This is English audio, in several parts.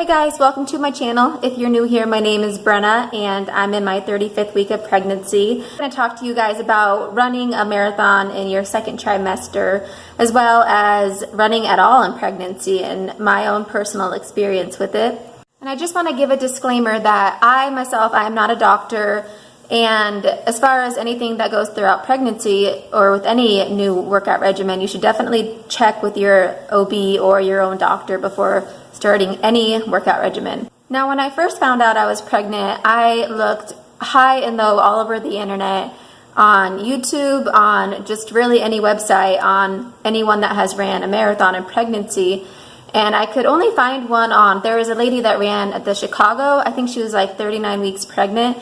guys, welcome to my channel. If you're new here, my name is Brenna and I'm in my 35th week of pregnancy. I'm going to talk to you guys about running a marathon in your second trimester, as well as running at all in pregnancy and my own personal experience with it. And I just want to give a disclaimer that I am not a doctor, and as far as anything that goes throughout pregnancy or with any new workout regimen, you should definitely check with your OB or your own doctor before starting any workout regimen. Now, when I first found out I was pregnant, I looked high and low all over the internet, on YouTube, on just really any website, on anyone that has ran a marathon in pregnancy. And I could only find one there was a lady that ran at the Chicago. I think she was like 39 weeks pregnant.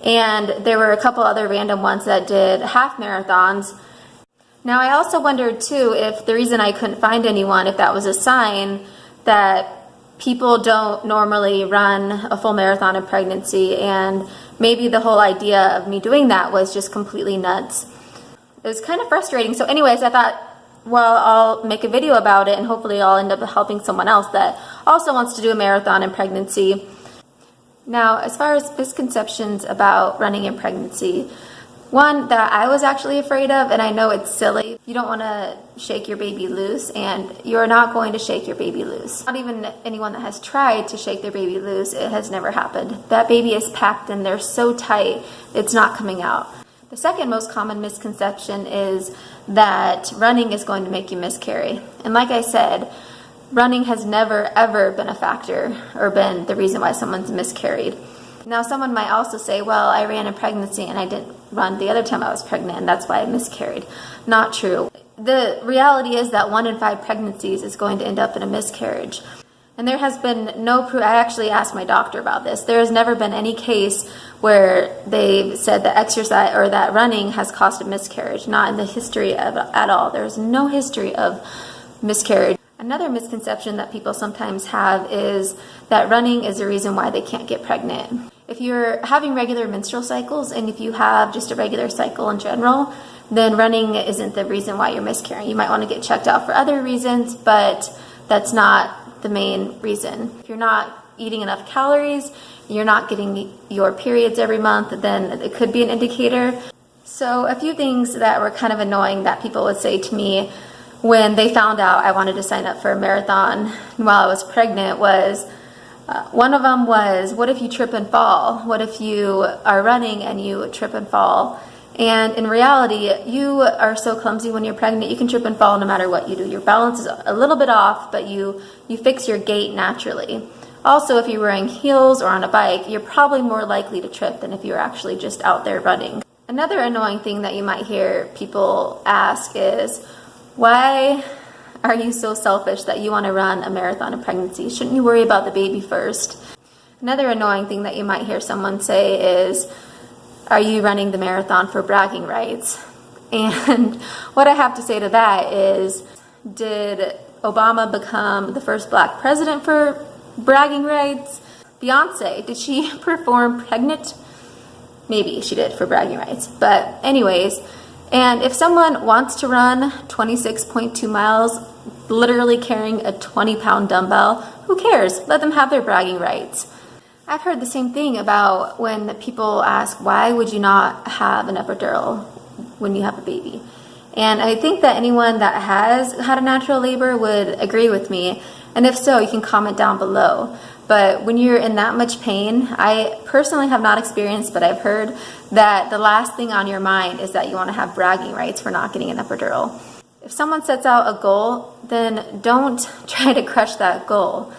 And there were a couple other random ones that did half marathons. Now, I also wondered too if the reason I couldn't find anyone, if that was a sign that people don't normally run a full marathon in pregnancy, and maybe the whole idea of me doing that was just completely nuts. It was kind of frustrating. So anyways, I thought, well, I'll make a video about it and hopefully I'll end up helping someone else that also wants to do a marathon in pregnancy. Now, as far as misconceptions about running in pregnancy, one that I was actually afraid of, and I know it's silly, you don't want to shake your baby loose, and you're not going to shake your baby loose. Not even anyone that has tried to shake their baby loose, it has never happened. That baby is packed in there so tight, it's not coming out. The second most common misconception is that running is going to make you miscarry. And like I said, running has never ever been a factor or been the reason why someone's miscarried. Now, someone might also say, well, I ran in pregnancy and I didn't run the other time I was pregnant and that's why I miscarried. Not true. The reality is that 1 in 5 pregnancies is going to end up in a miscarriage. And there has been no proof. I actually asked my doctor about this. There has never been any case where they've said that exercise or that running has caused a miscarriage. Not in the history of at all. There's no history of miscarriage. Another misconception that people sometimes have is that running is the reason why they can't get pregnant. If you're having regular menstrual cycles and if you have just a regular cycle in general, then running isn't the reason why you're miscarrying. You might want to get checked out for other reasons, but that's not the main reason. If you're not eating enough calories, you're not getting your periods every month, then it could be an indicator. So a few things that were kind of annoying that people would say to me when they found out I wanted to sign up for a marathon while I was pregnant was, one of them was, what if you trip and fall? What if you are running and you trip and fall? And in reality, you are so clumsy when you're pregnant, you can trip and fall no matter what you do. Your balance is a little bit off, but you fix your gait naturally. Also, if you're wearing heels or on a bike, you're probably more likely to trip than if you're actually just out there running. Another annoying thing that you might hear people ask is, why are you so selfish that you want to run a marathon in pregnancy? Shouldn't you worry about the baby first? Another annoying thing that you might hear someone say is, are you running the marathon for bragging rights? And what I have to say to that is, did Obama become the first black president for bragging rights? Beyonce, did she perform pregnant? Maybe she did for bragging rights. But anyways, and if someone wants to run 26.2 miles, literally carrying a 20-pound dumbbell, who cares? Let them have their bragging rights. I've heard the same thing about when people ask, why would you not have an epidural when you have a baby? And I think that anyone that has had a natural labor would agree with me. And if so, you can comment down below. But when you're in that much pain, I personally have not experienced, but I've heard that the last thing on your mind is that you want to have bragging rights for not getting an epidural. If someone sets out a goal, then don't try to crush that goal.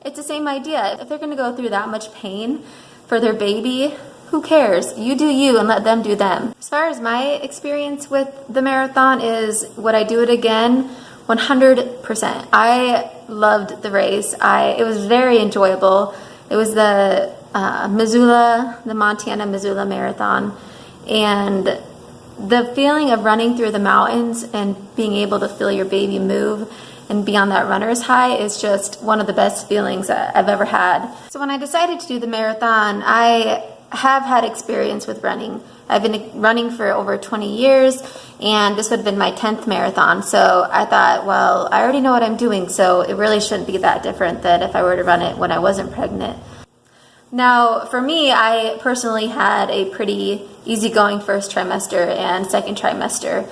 It's the same idea. If they're going to go through that much pain for their baby, who cares? You do you and let them do them. As far as my experience with the marathon is, would I do it again? 100%. I loved the race. It was very enjoyable. It was the Montana Missoula Marathon, and the feeling of running through the mountains and being able to feel your baby move and be on that runner's high is just one of the best feelings that I've ever had. So when I decided to do the marathon, I have had experience with running. I've been running for over 20 years, and this would have been my 10th marathon. So I thought, well, I already know what I'm doing, so it really shouldn't be that different than if I were to run it when I wasn't pregnant. Now, for me, I personally had a pretty easygoing first trimester and second trimester.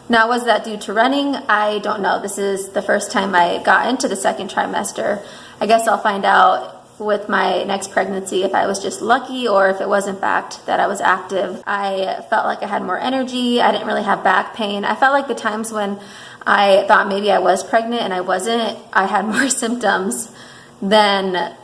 Now, was that due to running? I don't know. This is the first time I got into the second trimester. I guess I'll find out with my next pregnancy if I was just lucky or if it was in fact that I was active. I felt like I had more energy. I didn't really have back pain. I felt like the times when I thought maybe I was pregnant and I wasn't, I had more symptoms than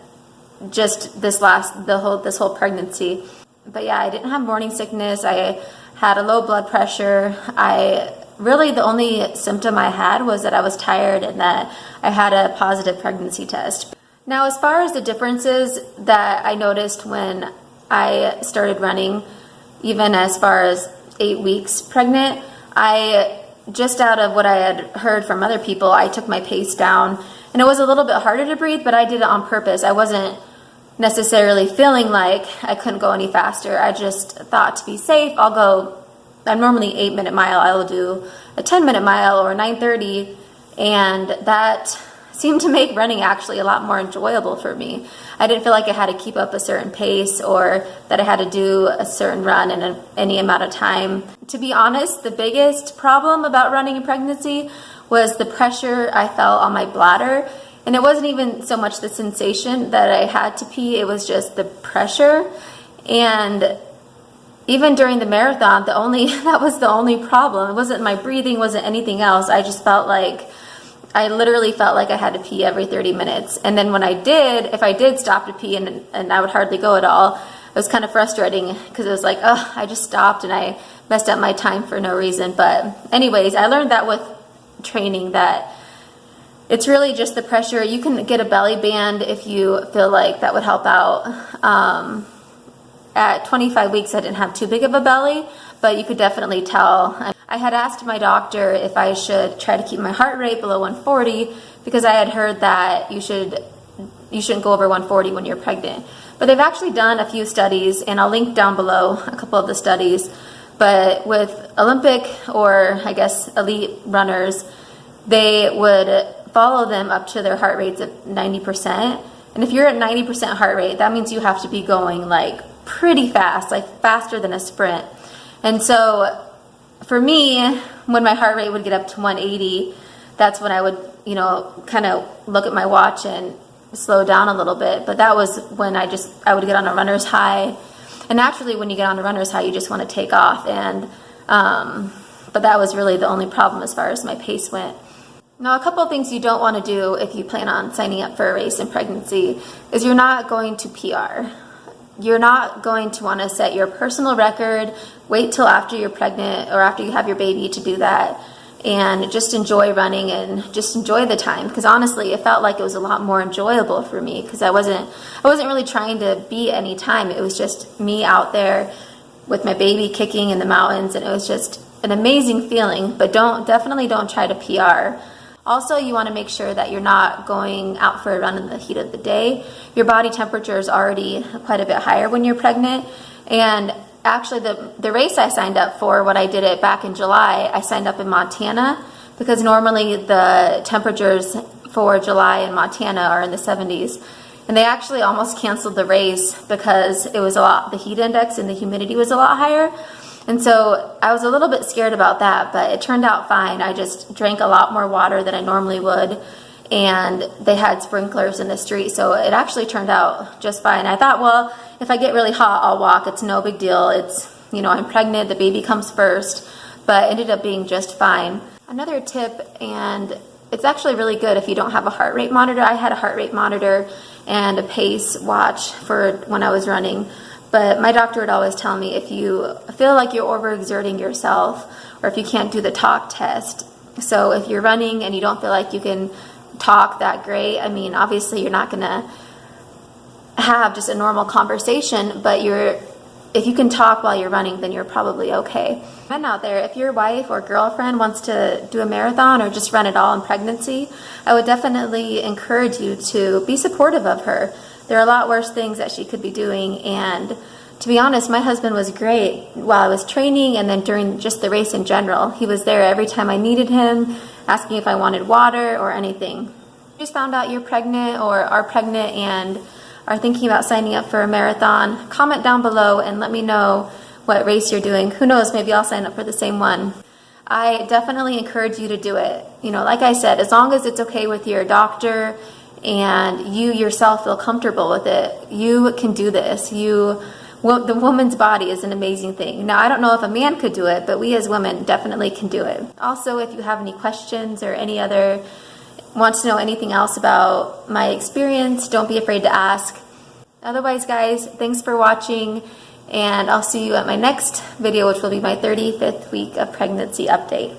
just this whole pregnancy. But yeah, I didn't have morning sickness. I had a low blood pressure. The only symptom I had was that I was tired and that I had a positive pregnancy test. Now, as far as the differences that I noticed when I started running, even as far as 8 weeks pregnant, just out of what I had heard from other people, I took my pace down. And it was a little bit harder to breathe, but I did it on purpose. I wasn't necessarily feeling like I couldn't go any faster. I just thought, to be safe, I'm normally 8-minute mile. I will do a 10-minute mile or a 9:30, and that seemed to make running actually a lot more enjoyable for me. I didn't feel like I had to keep up a certain pace or that I had to do a certain run in any amount of time. To be honest, the biggest problem about running in pregnancy was the pressure I felt on my bladder. And it wasn't even so much the sensation that I had to pee, it was just the pressure. And even during the marathon, that was the only problem. It wasn't my breathing, wasn't anything else. I literally felt like I had to pee every 30 minutes. And then if I did stop to pee and I would hardly go at all, it was kind of frustrating because it was like, oh, I just stopped and I messed up my time for no reason. But anyways, I learned that with training that it's really just the pressure. You can get a belly band if you feel like that would help out. At 25 weeks, I didn't have too big of a belly, but you could definitely tell. I had asked my doctor if I should try to keep my heart rate below 140 because I had heard that you shouldn't go over 140 when you're pregnant. But they've actually done a few studies, and I'll link down below a couple of the studies. But with Olympic or I guess elite runners, they would follow them up to their heart rates of 90%. And if you're at 90% heart rate, that means you have to be going like pretty fast, like faster than a sprint. And so for me, when my heart rate would get up to 180, that's when I would, kind of look at my watch and slow down a little bit. But that was when I would get on a runner's high. And naturally, when you get on a runner's high, you just want to take off. And but that was really the only problem as far as my pace went. Now, a couple of things you don't want to do if you plan on signing up for a race in pregnancy is you're not going to PR. You're not going to want to set your personal record, wait till after you're pregnant or after you have your baby to do that, and just enjoy running and just enjoy the time. Because honestly, it felt like it was a lot more enjoyable for me because I wasn't really trying to beat any time. It was just me out there with my baby kicking in the mountains, and it was just an amazing feeling. But definitely don't try to PR. Also, you want to make sure that you're not going out for a run in the heat of the day. Your body temperature is already quite a bit higher when you're pregnant. And actually, the race I signed up for, when I did it back in July, I signed up in Montana because normally the temperatures for July in Montana are in the 70s. And they actually almost canceled the race because the heat index and the humidity was a lot higher. And so I was a little bit scared about that, but it turned out fine. I just drank a lot more water than I normally would, and they had sprinklers in the street, so it actually turned out just fine. I thought, well, if I get really hot, I'll walk. It's no big deal. I'm pregnant, the baby comes first, but it ended up being just fine. Another tip, and it's actually really good if you don't have a heart rate monitor. I had a heart rate monitor and a pace watch for when I was running. But my doctor would always tell me if you feel like you're overexerting yourself or if you can't do the talk test. So if you're running and you don't feel like you can talk that great, obviously you're not going to have just a normal conversation, but if you can talk while you're running, then you're probably okay. Men out there, if your wife or girlfriend wants to do a marathon or just run it all in pregnancy, I would definitely encourage you to be supportive of her. There are a lot worse things that she could be doing, and To be honest, my husband was great while I was training and then during just the race in general. He was there every time I needed him, asking if I wanted water or anything. Just found out you're pregnant or are pregnant and are thinking about signing up for a marathon, comment down below and let me know what race you're doing. Who knows, maybe I'll sign up for the same one. I definitely encourage you to do it. You know, like I said, as long as it's okay with your doctor and you yourself feel comfortable with it, you can do this. The woman's body is an amazing thing. Now, I don't know if a man could do it, but we as women definitely can do it. Also, if you have any questions or wants to know anything else about my experience, don't be afraid to ask. Otherwise, guys, thanks for watching, and I'll see you at my next video, which will be my 35th week of pregnancy update.